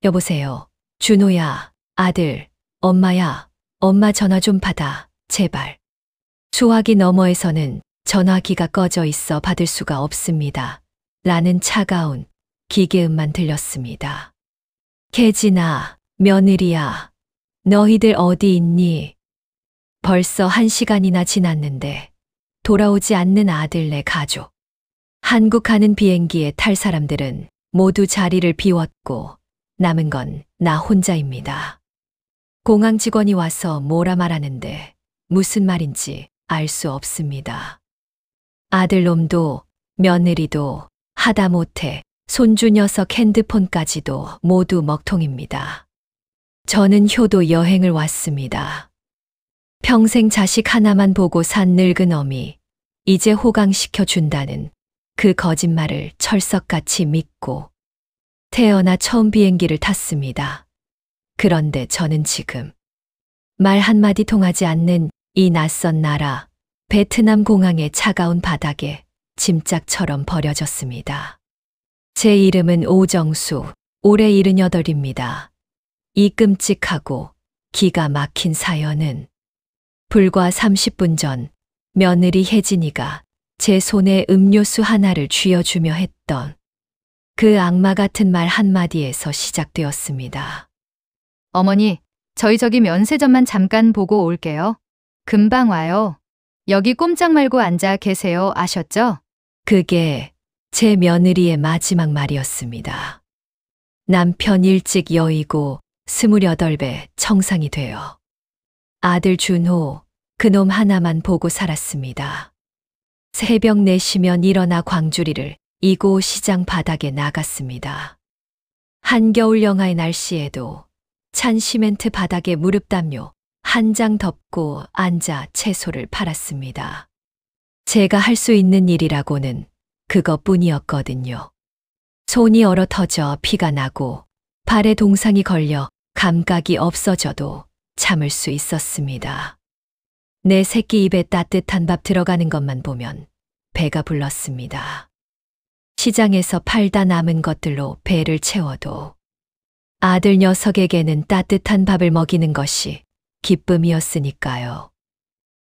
여보세요. 준호야, 아들, 엄마야, 엄마 전화 좀 받아, 제발. 수화기 너머에서는 전화기가 꺼져 있어 받을 수가 없습니다. 라는 차가운 기계음만 들렸습니다. 혜진아, 며느리야, 너희들 어디 있니? 벌써 1시간이나 지났는데 돌아오지 않는 아들네 가족. 한국 가는 비행기에 탈 사람들은 모두 자리를 비웠고 남은 건 나 혼자입니다. 공항 직원이 와서 뭐라 말하는데 무슨 말인지 알 수 없습니다. 아들놈도 며느리도 하다못해 손주 녀석 핸드폰까지도 모두 먹통입니다. 저는 효도 여행을 왔습니다. 평생 자식 하나만 보고 산 늙은 어미, 이제 호강시켜 준다는 그 거짓말을 철석같이 믿고 태어나 처음 비행기를 탔습니다. 그런데 저는 지금 말 한마디 통하지 않는 이 낯선 나라, 베트남 공항의 차가운 바닥에 짐짝처럼 버려졌습니다. 제 이름은 오정수, 올해 78입니다. 이 끔찍하고 기가 막힌 사연은 불과 30분 전 며느리 혜진이가 제 손에 음료수 하나를 쥐어주며 했던 그 악마 같은 말 한마디에서 시작되었습니다. 어머니, 저기 면세점만 잠깐 보고 올게요. 금방 와요. 여기 꼼짝 말고 앉아 계세요. 아셨죠? 그게 제 며느리의 마지막 말이었습니다. 남편 일찍 여의고 28배 청상이 되어 아들 준호, 그놈 하나만 보고 살았습니다. 새벽 4시면 일어나 광주리를 이고 시장 바닥에 나갔습니다. 한겨울 영하의 날씨에도 찬 시멘트 바닥에 무릎 담요 한 장 덮고 앉아 채소를 팔았습니다. 제가 할 수 있는 일이라고는 그것뿐이었거든요. 손이 얼어 터져 피가 나고 발에 동상이 걸려 감각이 없어져도 참을 수 있었습니다. 내 새끼 입에 따뜻한 밥 들어가는 것만 보면 배가 불렀습니다. 시장에서 팔다 남은 것들로 배를 채워도 아들 녀석에게는 따뜻한 밥을 먹이는 것이 기쁨이었으니까요.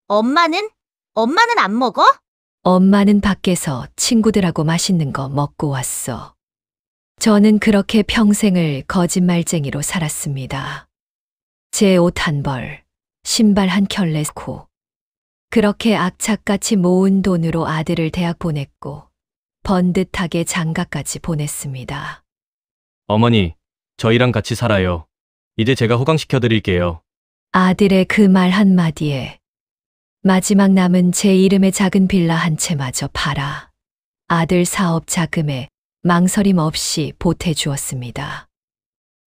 엄마는 안 먹어? 엄마는 밖에서 친구들하고 맛있는 거 먹고 왔어. 저는 그렇게 평생을 거짓말쟁이로 살았습니다. 제 옷 한 벌, 신발 한 켤레 코. 그렇게 악착같이 모은 돈으로 아들을 대학 보냈고 번듯하게 장가까지 보냈습니다. 어머니, 저희랑 같이 살아요. 이제 제가 호강시켜 드릴게요. 아들의 그 말 한마디에 마지막 남은 제 이름의 작은 빌라 한 채마저 팔아 아들 사업 자금에 망설임 없이 보태주었습니다.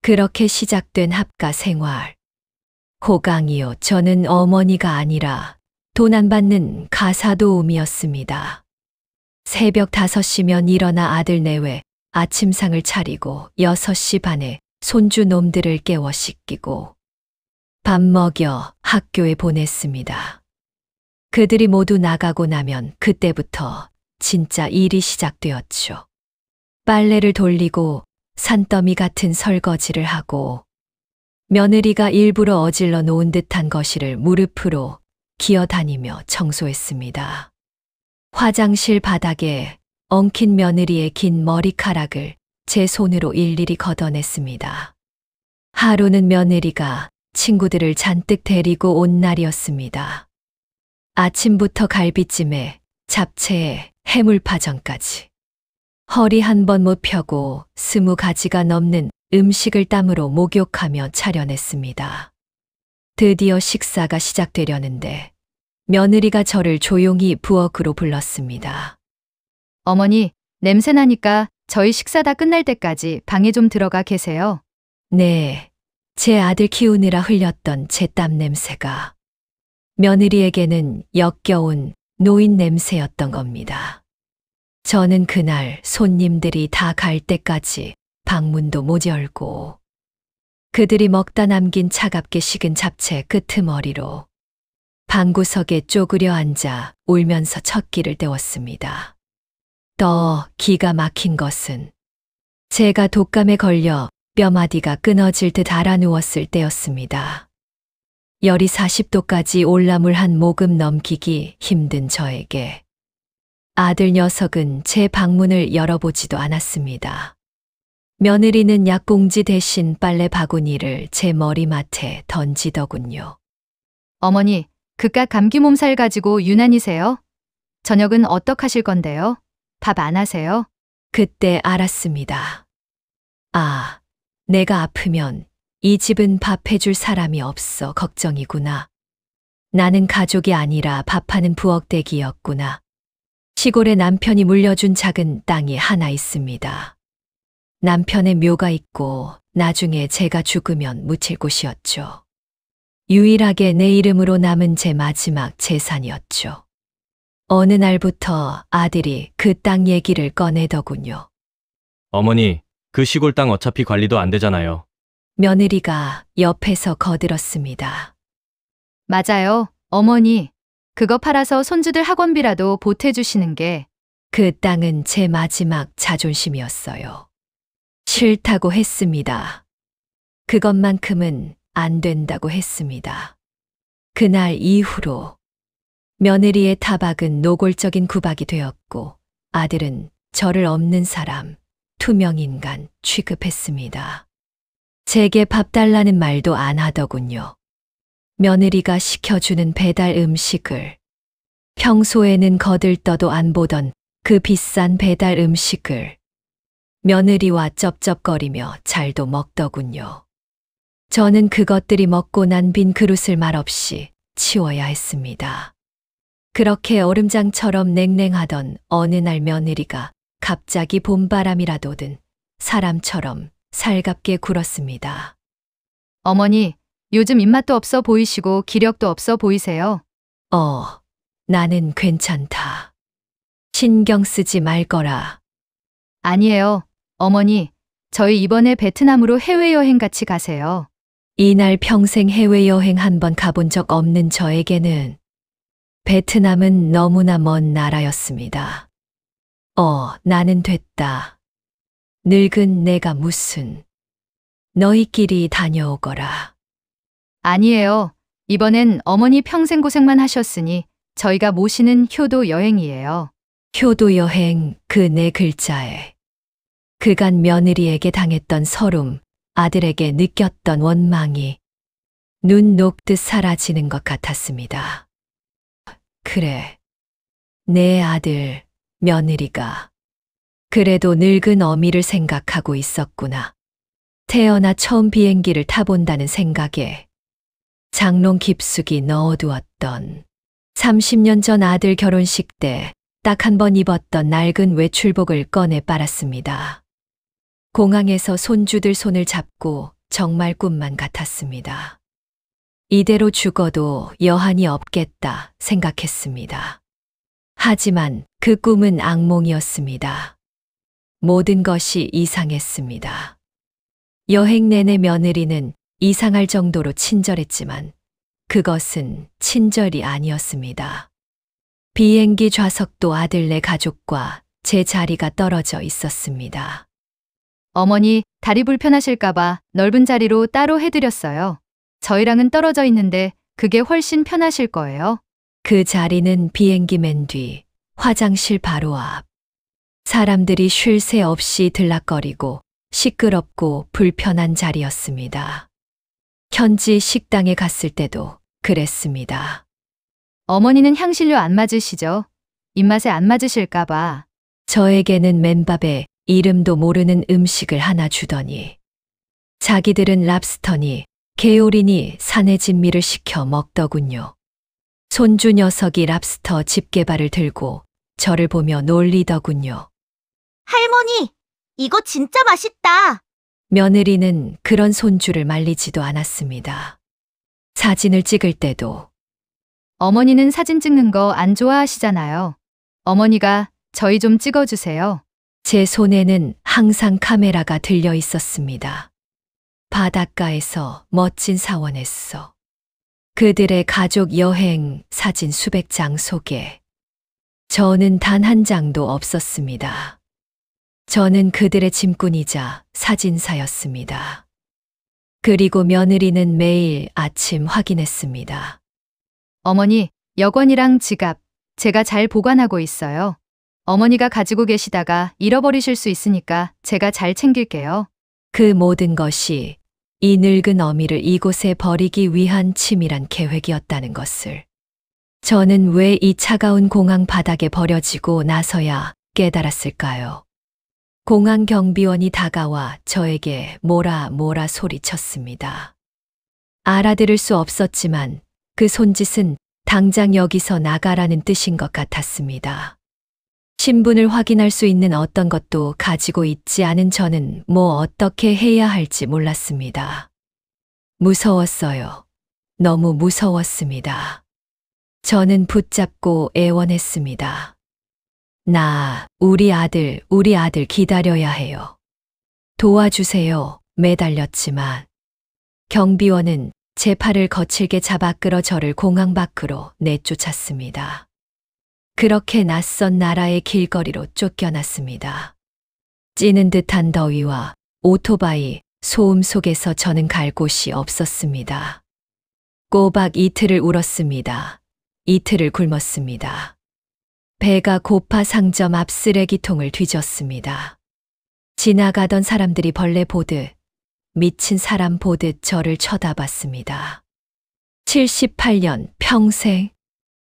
그렇게 시작된 합가 생활. 호강이요, 저는 어머니가 아니라 돈 안 받는 가사도우미였습니다. 새벽 5시면 일어나 아들 내외 아침상을 차리고 6시 반에 손주 놈들을 깨워 씻기고 밥 먹여 학교에 보냈습니다. 그들이 모두 나가고 나면 그때부터 진짜 일이 시작되었죠. 빨래를 돌리고 산더미 같은 설거지를 하고 며느리가 일부러 어질러 놓은 듯한 거실을 무릎으로 기어다니며 청소했습니다. 화장실 바닥에 엉킨 며느리의 긴 머리카락을 제 손으로 일일이 걷어냈습니다. 하루는 며느리가 친구들을 잔뜩 데리고 온 날이었습니다. 아침부터 갈비찜에 잡채에 해물파전까지. 허리 한 번 못 펴고 20가지가 넘는 음식을 땀으로 목욕하며 차려냈습니다. 드디어 식사가 시작되려는데 며느리가 저를 조용히 부엌으로 불렀습니다. 어머니, 냄새 나니까 저희 식사 다 끝날 때까지 방에 좀 들어가 계세요. 네, 제 아들 키우느라 흘렸던 제 땀 냄새가 며느리에게는 역겨운 노인 냄새였던 겁니다. 저는 그날 손님들이 다 갈 때까지 방문도 못 열고 그들이 먹다 남긴 차갑게 식은 잡채 끄트머리로 방구석에 쪼그려 앉아 울면서 첫 끼를 때웠습니다. 더 기가 막힌 것은 제가 독감에 걸려 뼈마디가 끊어질 듯 알아누웠을 때였습니다. 열이 40도까지 올라물 모금 넘기기 힘든 저에게 아들 녀석은 제 방문을 열어보지도 않았습니다. 며느리는 약봉지 대신 빨래 바구니를 제 머리맡에 던지더군요. 어머니, 그깟 감기 몸살 가지고 유난이세요? 저녁은 어떡하실 건데요? 밥 안 하세요? 그때 알았습니다. 아, 내가 아프면 이 집은 밥 해줄 사람이 없어 걱정이구나. 나는 가족이 아니라 밥하는 부엌대기였구나. 시골에 남편이 물려준 작은 땅이 하나 있습니다. 남편의 묘가 있고 나중에 제가 죽으면 묻힐 곳이었죠. 유일하게 내 이름으로 남은 제 마지막 재산이었죠. 어느 날부터 아들이 그 땅 얘기를 꺼내더군요. 어머니, 그 시골 땅 어차피 관리도 안 되잖아요. 며느리가 옆에서 거들었습니다. 맞아요, 어머니. 그거 팔아서 손주들 학원비라도 보태주시는 게. 그 땅은 제 마지막 자존심이었어요. 싫다고 했습니다. 그것만큼은 안 된다고 했습니다. 그날 이후로 며느리의 타박은 노골적인 구박이 되었고 아들은 저를 없는 사람, 투명인간 취급했습니다. 제게 밥 달라는 말도 안 하더군요. 며느리가 시켜주는 배달 음식을, 평소에는 거들떠도 안 보던 그 비싼 배달 음식을 며느리와 쩝쩝거리며 잘도 먹더군요. 저는 그것들이 먹고 난 빈 그릇을 말없이 치워야 했습니다. 그렇게 얼음장처럼 냉랭하던 어느 날 며느리가 갑자기 봄바람이라도 든 사람처럼 살갑게 굴었습니다. 어머니, 요즘 입맛도 없어 보이시고 기력도 없어 보이세요. 나는 괜찮다. 신경 쓰지 말거라. 아니에요. 어머니, 저희 이번에 베트남으로 해외여행 같이 가세요. 이날 평생 해외여행 한 번 가본 적 없는 저에게는 베트남은 너무나 먼 나라였습니다. 나는 됐다. 늙은 내가 무슨. 너희끼리 다녀오거라. 아니에요. 이번엔 어머니 평생 고생만 하셨으니 저희가 모시는 효도 여행이에요. 효도 여행 그 네 글자에 그간 며느리에게 당했던 서름, 아들에게 느꼈던 원망이 눈 녹듯 사라지는 것 같았습니다. 그래, 내 아들, 며느리가 그래도 늙은 어미를 생각하고 있었구나. 태어나 처음 비행기를 타본다는 생각에 장롱 깊숙이 넣어두었던 30년 전 아들 결혼식 때 딱 한 번 입었던 낡은 외출복을 꺼내 빨았습니다. 공항에서 손주들 손을 잡고 정말 꿈만 같았습니다. 이대로 죽어도 여한이 없겠다 생각했습니다. 하지만 그 꿈은 악몽이었습니다. 모든 것이 이상했습니다. 여행 내내 며느리는 이상할 정도로 친절했지만 그것은 친절이 아니었습니다. 비행기 좌석도 아들네 가족과 제 자리가 떨어져 있었습니다. 어머니, 다리 불편하실까봐 넓은 자리로 따로 해드렸어요. 저희랑은 떨어져 있는데 그게 훨씬 편하실 거예요. 그 자리는 비행기 맨 뒤 화장실 바로 앞. 사람들이 쉴 새 없이 들락거리고 시끄럽고 불편한 자리였습니다. 현지 식당에 갔을 때도 그랬습니다. 어머니는 향신료 안 맞으시죠? 입맛에 안 맞으실까봐. 저에게는 맨밥에 이름도 모르는 음식을 하나 주더니 자기들은 랍스터니 게오리니 산의 진미를 시켜 먹더군요. 손주 녀석이 랍스터 집게발을 들고 저를 보며 놀리더군요. 할머니, 이거 진짜 맛있다. 며느리는 그런 손주를 말리지도 않았습니다. 사진을 찍을 때도 어머니는 사진 찍는 거 안 좋아하시잖아요. 어머니가 저희 좀 찍어주세요. 제 손에는 항상 카메라가 들려 있었습니다. 바닷가에서 멋진 사원에서 그들의 가족 여행 사진 수백 장 속에 저는 단 한 장도 없었습니다. 저는 그들의 짐꾼이자 사진사였습니다. 그리고 며느리는 매일 아침 확인했습니다. 어머니, 여권이랑 지갑, 제가 잘 보관하고 있어요. 어머니가 가지고 계시다가 잃어버리실 수 있으니까 제가 잘 챙길게요. 그 모든 것이 이 늙은 어미를 이곳에 버리기 위한 치밀한 계획이었다는 것을 저는 왜 이 차가운 공항 바닥에 버려지고 나서야 깨달았을까요? 공항 경비원이 다가와 저에게 뭐라 소리쳤습니다. 알아들을 수 없었지만 그 손짓은 당장 여기서 나가라는 뜻인 것 같았습니다. 신분을 확인할 수 있는 어떤 것도 가지고 있지 않은 저는 뭐 어떻게 해야 할지 몰랐습니다. 무서웠어요. 너무 무서웠습니다. 저는 붙잡고 애원했습니다. 우리 아들 기다려야 해요. 도와주세요. 매달렸지만 경비원은 제 팔을 거칠게 잡아 끌어 저를 공항 밖으로 내쫓았습니다. 그렇게 낯선 나라의 길거리로 쫓겨났습니다. 찌는 듯한 더위와 오토바이 소음 속에서 저는 갈 곳이 없었습니다. 꼬박 이틀을 울었습니다. 이틀을 굶었습니다. 배가 고파 상점 앞 쓰레기통을 뒤졌습니다. 지나가던 사람들이 벌레 보듯, 미친 사람 보듯 저를 쳐다봤습니다. 78년 평생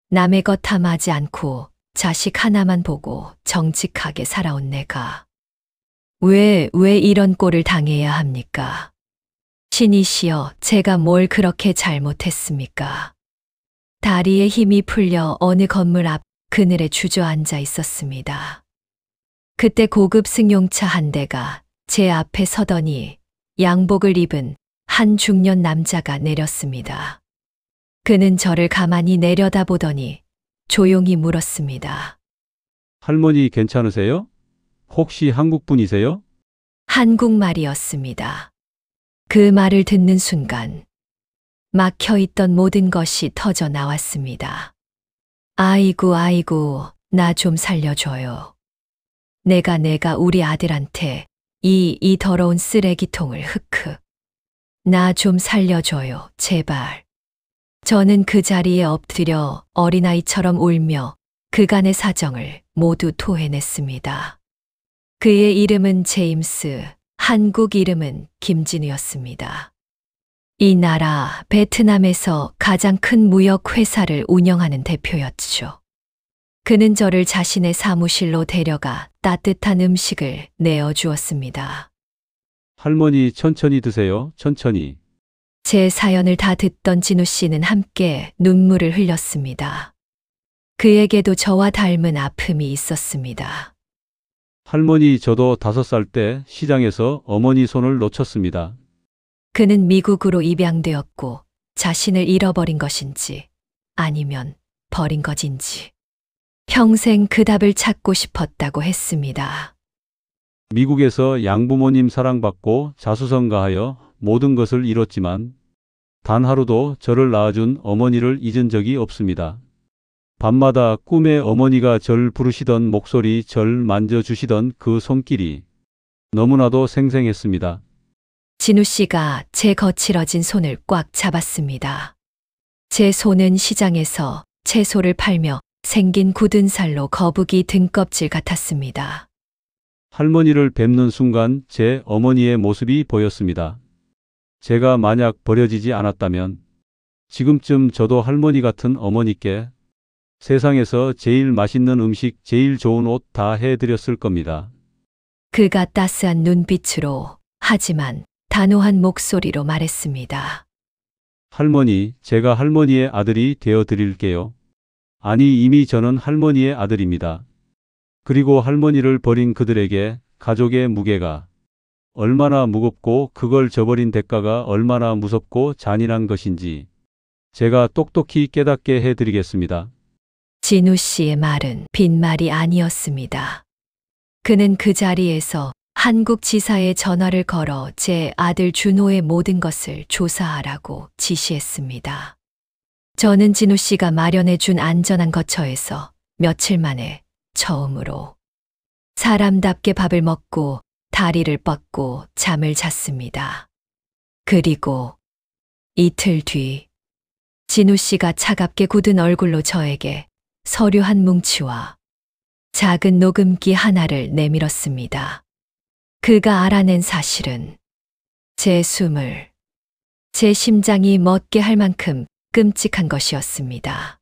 남의 것 탐하지 않고 자식 하나만 보고 정직하게 살아온 내가 왜 이런 꼴을 당해야 합니까? 신이시여, 제가 뭘 그렇게 잘못했습니까? 다리에 힘이 풀려 어느 건물 앞 그늘에 주저앉아 있었습니다. 그때 고급 승용차 한 대가 제 앞에 서더니 양복을 입은 한 중년 남자가 내렸습니다. 그는 저를 가만히 내려다보더니 조용히 물었습니다. 할머니 괜찮으세요? 혹시 한국 분이세요? 한국말이었습니다. 그 말을 듣는 순간 막혀있던 모든 것이 터져 나왔습니다. 아이고, 나 좀 살려줘요. 내가 우리 아들한테 이 더러운 쓰레기통을 나 좀 살려줘요, 제발. 저는 그 자리에 엎드려 어린아이처럼 울며 그간의 사정을 모두 토해냈습니다. 그의 이름은 제임스, 한국 이름은 김진우였습니다. 이 나라 베트남에서 가장 큰 무역 회사를 운영하는 대표였죠. 그는 저를 자신의 사무실로 데려가 따뜻한 음식을 내어주었습니다. 할머니 천천히 드세요. 천천히. 제 사연을 다 듣던 진우 씨는 함께 눈물을 흘렸습니다. 그에게도 저와 닮은 아픔이 있었습니다. 할머니 저도 5살 때 시장에서 어머니 손을 놓쳤습니다. 그는 미국으로 입양되었고 자신을 잃어버린 것인지 아니면 버린 것인지 평생 그 답을 찾고 싶었다고 했습니다. 미국에서 양부모님 사랑받고 자수성가하여 모든 것을 이뤘지만 단 하루도 저를 낳아준 어머니를 잊은 적이 없습니다. 밤마다 꿈에 어머니가 절 부르시던 목소리, 절 만져주시던 그 손길이 너무나도 생생했습니다. 진우 씨가 제 거칠어진 손을 꽉 잡았습니다. 제 손은 시장에서 채소를 팔며 생긴 굳은 살로 거북이 등껍질 같았습니다. 할머니를 뵙는 순간 제 어머니의 모습이 보였습니다. 제가 만약 버려지지 않았다면 지금쯤 저도 할머니 같은 어머니께 세상에서 제일 맛있는 음식, 제일 좋은 옷 다 해드렸을 겁니다. 그가 따스한 눈빛으로 하지만 단호한 목소리로 말했습니다. 할머니, 제가 할머니의 아들이 되어 드릴게요. 아니, 이미 저는 할머니의 아들입니다. 그리고 할머니를 버린 그들에게 가족의 무게가 얼마나 무겁고 그걸 저버린 대가가 얼마나 무섭고 잔인한 것인지 제가 똑똑히 깨닫게 해드리겠습니다. 진우 씨의 말은 빈말이 아니었습니다. 그는 그 자리에서 한국 지사에 전화를 걸어 제 아들 준호의 모든 것을 조사하라고 지시했습니다. 저는 진우 씨가 마련해 준 안전한 거처에서 며칠 만에 처음으로 사람답게 밥을 먹고 다리를 뻗고 잠을 잤습니다. 그리고 이틀 뒤 진우 씨가 차갑게 굳은 얼굴로 저에게 서류 한 뭉치와 작은 녹음기 하나를 내밀었습니다. 그가 알아낸 사실은 제 숨을, 제 심장이 멎게 할 만큼 끔찍한 것이었습니다.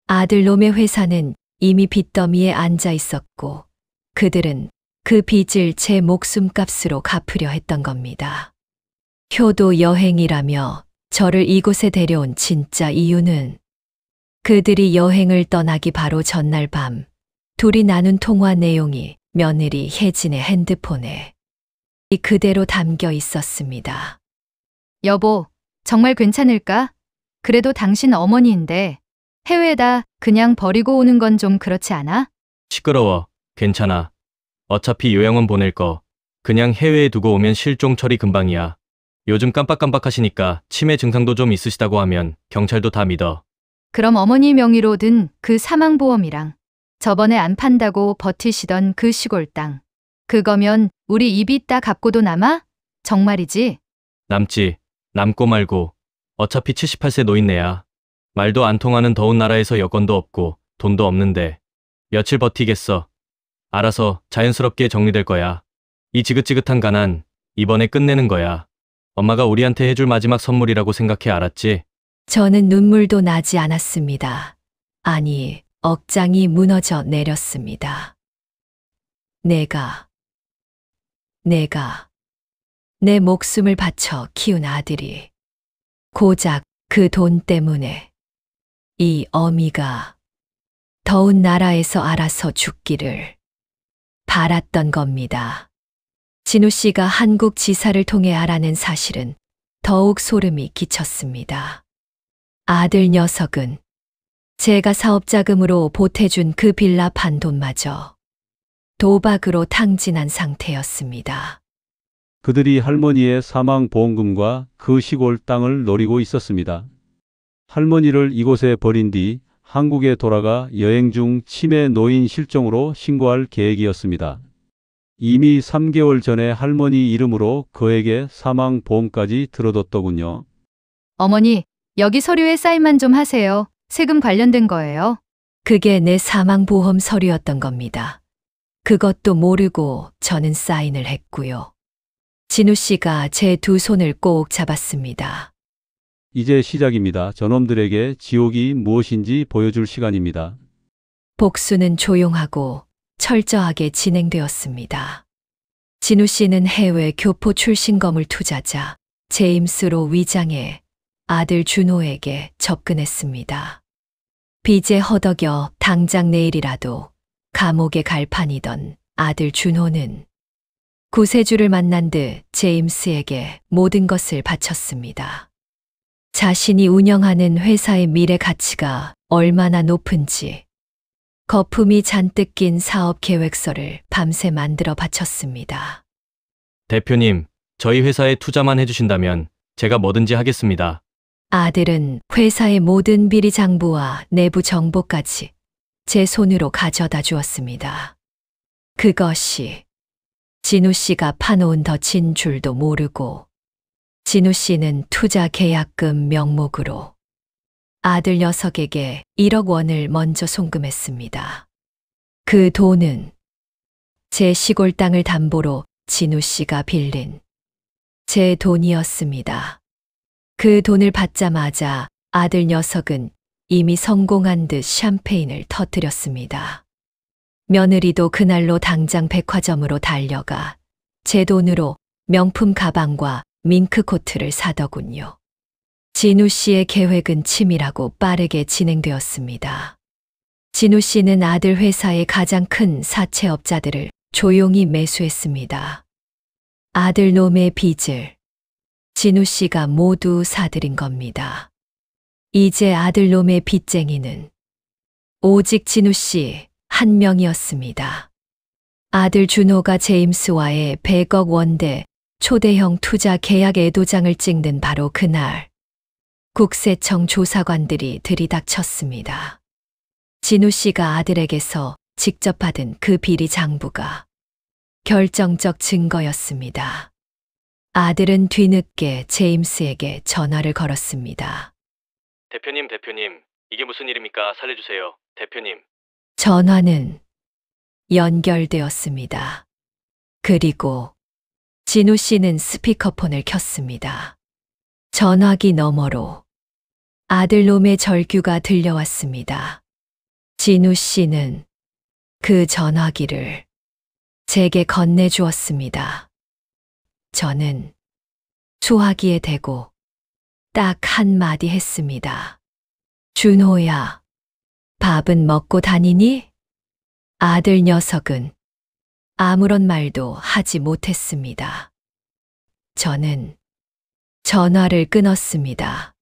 아들 놈의 회사는 이미 빚더미에 앉아 있었고 그들은 그 빚을 제 목숨값으로 갚으려 했던 겁니다. 효도 여행이라며 저를 이곳에 데려온 진짜 이유는 그들이 여행을 떠나기 바로 전날 밤 둘이 나눈 통화 내용이 며느리 혜진의 핸드폰에 그대로 담겨 있었습니다. 여보, 정말 괜찮을까? 그래도 당신 어머니인데 해외에다 그냥 버리고 오는 건 좀 그렇지 않아? 시끄러워. 괜찮아. 어차피 요양원 보낼 거. 그냥 해외에 두고 오면 실종 처리 금방이야. 요즘 깜빡깜빡하시니까 치매 증상도 좀 있으시다고 하면 경찰도 다 믿어. 그럼 어머니 명의로 든 그 사망보험이랑 저번에 안 판다고 버티시던 그 시골 땅. 그거면 우리 이비 따 갚고도 남아? 정말이지? 남지. 남고 말고. 어차피 78세 노인네야. 말도 안 통하는 더운 나라에서 여권도 없고 돈도 없는데 며칠 버티겠어. 알아서 자연스럽게 정리될 거야. 이 지긋지긋한 가난 이번에 끝내는 거야. 엄마가 우리한테 해줄 마지막 선물이라고 생각해. 알았지? 저는 눈물도 나지 않았습니다. 아니, 억장이 무너져 내렸습니다. 내가 내 목숨을 바쳐 키운 아들이 고작 그 돈 때문에 이 어미가 더운 나라에서 알아서 죽기를 바랐던 겁니다. 진우 씨가 한국 지사를 통해 알아낸 사실은 더욱 소름이 끼쳤습니다. 아들 녀석은 제가 사업자금으로 보태준 그 빌라 판 돈마저 도박으로 탕진한 상태였습니다. 그들이 할머니의 사망보험금과 그 시골 땅을 노리고 있었습니다. 할머니를 이곳에 버린 뒤 한국에 돌아가 여행 중 치매 노인 실종으로 신고할 계획이었습니다. 이미 3개월 전에 할머니 이름으로 그에게 사망보험까지 들어뒀더군요. 어머니, 여기 서류에 사인만 좀 하세요. 세금 관련된 거예요. 그게 내 사망보험 서류였던 겁니다. 그것도 모르고 저는 사인을 했고요. 진우 씨가 제 두 손을 꼭 잡았습니다. 이제 시작입니다. 저놈들에게 지옥이 무엇인지 보여줄 시간입니다. 복수는 조용하고 철저하게 진행되었습니다. 진우 씨는 해외 교포 출신 거물 투자자 제임스로 위장해 아들 준호에게 접근했습니다. 빚에 허덕여 당장 내일이라도 감옥에 갈 판이던 아들 준호는 구세주를 만난 듯 제임스에게 모든 것을 바쳤습니다. 자신이 운영하는 회사의 미래 가치가 얼마나 높은지 거품이 잔뜩 낀 사업 계획서를 밤새 만들어 바쳤습니다. 대표님, 저희 회사에 투자만 해주신다면 제가 뭐든지 하겠습니다. 아들은 회사의 모든 비리 장부와 내부 정보까지 제 손으로 가져다 주었습니다. 그것이 진우 씨가 파놓은 덫인 줄도 모르고 진우 씨는 투자 계약금 명목으로 아들 녀석에게 1억 원을 먼저 송금했습니다. 그 돈은 제 시골 땅을 담보로 진우 씨가 빌린 제 돈이었습니다. 그 돈을 받자마자 아들 녀석은 이미 성공한 듯 샴페인을 터뜨렸습니다. 며느리도 그날로 당장 백화점으로 달려가 제 돈으로 명품 가방과 밍크 코트를 사더군요. 진우 씨의 계획은 치밀하고 빠르게 진행되었습니다. 진우 씨는 아들 회사의 가장 큰 사채업자들을 조용히 매수했습니다. 아들 놈의 빚을 진우 씨가 모두 사들인 겁니다. 이제 아들 놈의 빚쟁이는 오직 진우 씨 한 명이었습니다. 아들 준호가 제임스와의 100억 원대 초대형 투자 계약 애도장을 찍는 바로 그날 국세청 조사관들이 들이닥쳤습니다. 진우 씨가 아들에게서 직접 받은 그 비리 장부가 결정적 증거였습니다. 아들은 뒤늦게 제임스에게 전화를 걸었습니다. 대표님, 이게 무슨 일입니까? 살려주세요. 대표님. 전화는 연결되었습니다. 그리고 진우 씨는 스피커폰을 켰습니다. 전화기 너머로 아들놈의 절규가 들려왔습니다. 진우 씨는 그 전화기를 제게 건네주었습니다. 저는 수화기에 대고 딱 한마디 했습니다. 준호야, 밥은 먹고 다니니? 아들 녀석은 아무런 말도 하지 못했습니다. 저는 전화를 끊었습니다.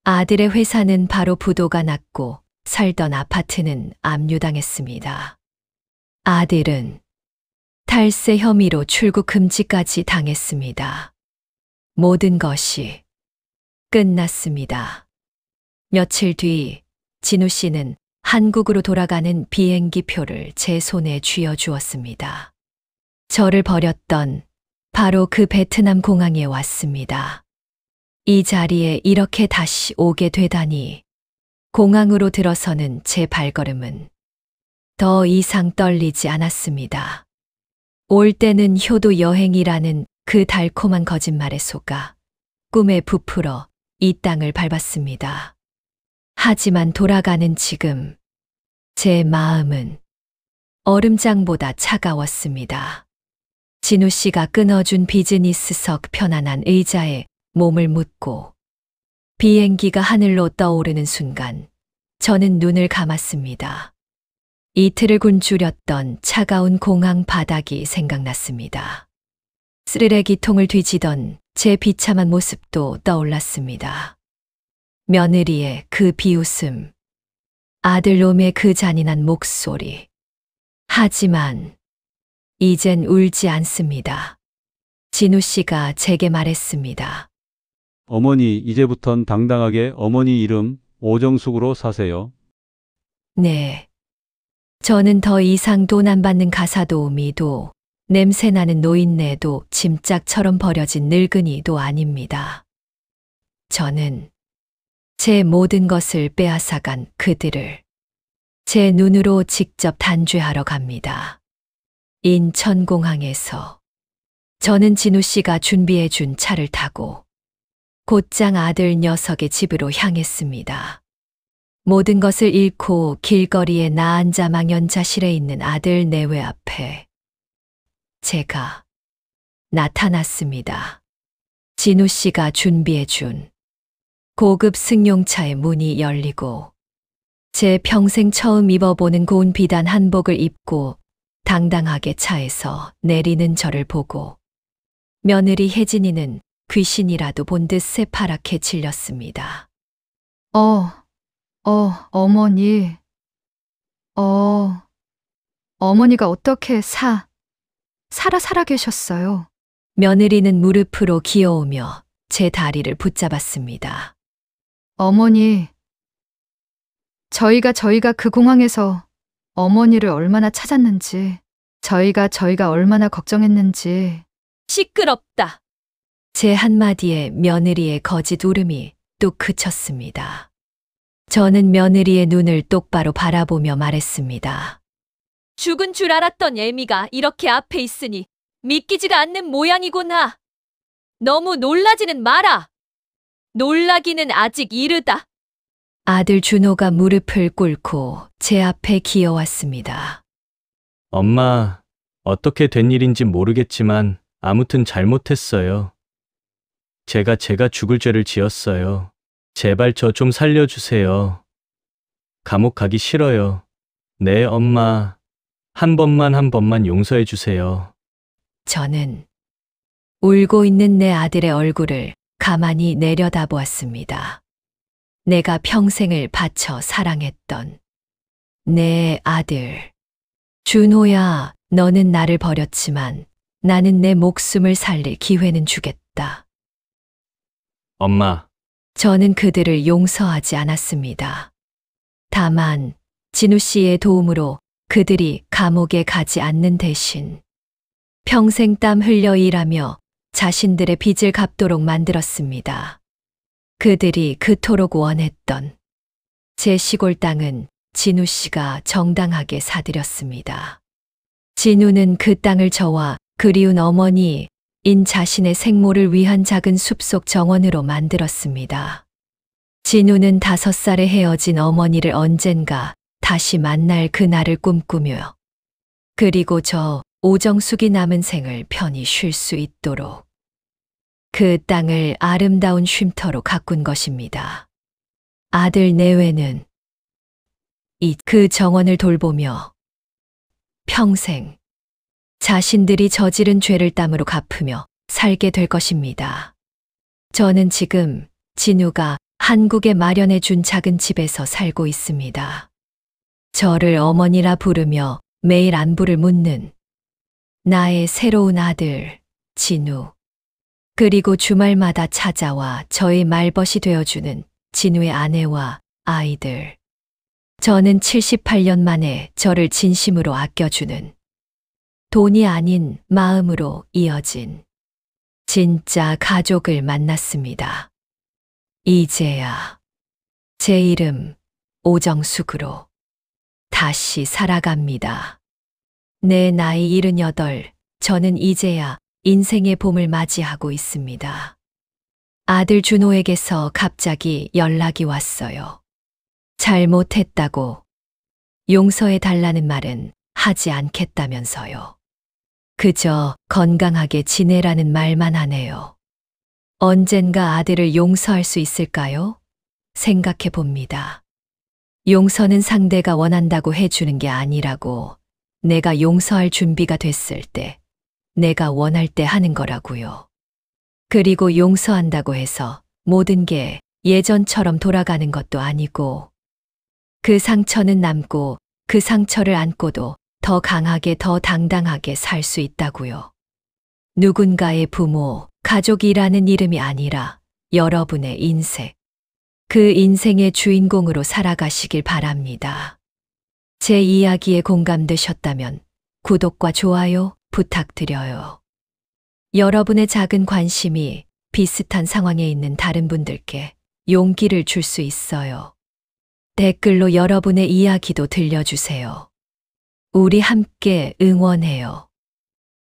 아들의 회사는 바로 부도가 났고 살던 아파트는 압류당했습니다. 아들은 탈세 혐의로 출국 금지까지 당했습니다. 모든 것이 끝났습니다. 며칠 뒤 진우 씨는 한국으로 돌아가는 비행기 표를 제 손에 쥐어주었습니다. 저를 버렸던 바로 그 베트남 공항에 왔습니다. 이 자리에 이렇게 다시 오게 되다니 공항으로 들어서는 제 발걸음은 더 이상 떨리지 않았습니다. 올 때는 효도 여행이라는 그 달콤한 거짓말에 속아 꿈에 부풀어 이 땅을 밟았습니다. 하지만 돌아가는 지금 제 마음은 얼음장보다 차가웠습니다. 진우 씨가 끊어준 비즈니스석 편안한 의자에 몸을 묻고 비행기가 하늘로 떠오르는 순간 저는 눈을 감았습니다. 이틀을 굶주렸던 차가운 공항 바닥이 생각났습니다. 쓰레기통을 뒤지던 제 비참한 모습도 떠올랐습니다. 며느리의 그 비웃음, 아들놈의 그 잔인한 목소리. 하지만 이젠 울지 않습니다. 진우 씨가 제게 말했습니다. 어머니, 이제부턴 당당하게 어머니 이름 오정숙으로 사세요. 네. 저는 더 이상 돈 안 받는 가사도우미도 냄새나는 노인네도 짐짝처럼 버려진 늙은이도 아닙니다. 저는 제 모든 것을 빼앗아간 그들을 제 눈으로 직접 단죄하러 갑니다. 인천공항에서 저는 진우 씨가 준비해 준 차를 타고 곧장 아들 녀석의 집으로 향했습니다. 모든 것을 잃고 길거리에 나 앉아 망연자실해 있는 아들 내외 앞에 제가 나타났습니다. 진우 씨가 준비해 준 고급 승용차의 문이 열리고 제 평생 처음 입어보는 고운 비단 한복을 입고 당당하게 차에서 내리는 저를 보고 며느리 혜진이는 귀신이라도 본 듯 새파랗게 질렸습니다. 어머니. 어머니가 어떻게 살아 계셨어요? 며느리는 무릎으로 기어오며 제 다리를 붙잡았습니다. 어머니. 저희가 그 공항에서 어머니를 얼마나 찾았는지, 저희가 얼마나 걱정했는지. 시끄럽다. 제 한마디에 며느리의 거짓 울음이 뚝 그쳤습니다. 저는 며느리의 눈을 똑바로 바라보며 말했습니다. 죽은 줄 알았던 애미가 이렇게 앞에 있으니 믿기지가 않는 모양이구나. 너무 놀라지는 마라. 놀라기는 아직 이르다. 아들 준호가 무릎을 꿇고 제 앞에 기어왔습니다. 엄마, 어떻게 된 일인지 모르겠지만 아무튼 잘못했어요. 제가 죽을 죄를 지었어요. 제발 저 좀 살려주세요. 감옥 가기 싫어요. 네, 엄마. 한 번만 용서해 주세요. 저는 울고 있는 내 아들의 얼굴을 가만히 내려다보았습니다. 내가 평생을 바쳐 사랑했던 내 아들. 준호야, 너는 나를 버렸지만 나는 내 목숨을 살릴 기회는 주겠다. 엄마, 저는 그들을 용서하지 않았습니다. 다만 진우 씨의 도움으로 그들이 감옥에 가지 않는 대신 평생 땀 흘려 일하며 자신들의 빚을 갚도록 만들었습니다. 그들이 그토록 원했던 제 시골 땅은 진우 씨가 정당하게 사들였습니다. 진우는 그 땅을 저와 그리운 어머니인 자신의 생모를 위한 작은 숲속 정원으로 만들었습니다. 진우는 5살에 헤어진 어머니를 언젠가 다시 만날 그날을 꿈꾸며 그리고 저 오정숙이 남은 생을 편히 쉴 수 있도록 그 땅을 아름다운 쉼터로 가꾼 것입니다. 아들 내외는 그 정원을 돌보며 평생 자신들이 저지른 죄를 땀으로 갚으며 살게 될 것입니다. 저는 지금 진우가 한국에 마련해 준 작은 집에서 살고 있습니다. 저를 어머니라 부르며 매일 안부를 묻는 나의 새로운 아들, 진우. 그리고 주말마다 찾아와 저의 말벗이 되어주는 진우의 아내와 아이들. 저는 78년 만에 저를 진심으로 아껴주는 돈이 아닌 마음으로 이어진 진짜 가족을 만났습니다. 이제야 제 이름 오정숙으로 다시 살아갑니다. 내 나이 78, 저는 이제야 인생의 봄을 맞이하고 있습니다. 아들 준호에게서 갑자기 연락이 왔어요. 잘못했다고 용서해 달라는 말은 하지 않겠다면서요. 그저 건강하게 지내라는 말만 하네요. 언젠가 아들을 용서할 수 있을까요? 생각해 봅니다. 용서는 상대가 원한다고 해주는 게 아니라고, 내가 용서할 준비가 됐을 때, 내가 원할 때 하는 거라고요. 그리고 용서한다고 해서 모든 게 예전처럼 돌아가는 것도 아니고, 그 상처는 남고 그 상처를 안고도 더 강하게 더 당당하게 살 수 있다고요. 누군가의 부모, 가족이라는 이름이 아니라 여러분의 인생, 그 인생의 주인공으로 살아가시길 바랍니다. 제 이야기에 공감되셨다면 구독과 좋아요 부탁드려요. 여러분의 작은 관심이 비슷한 상황에 있는 다른 분들께 용기를 줄 수 있어요. 댓글로 여러분의 이야기도 들려주세요. 우리 함께 응원해요.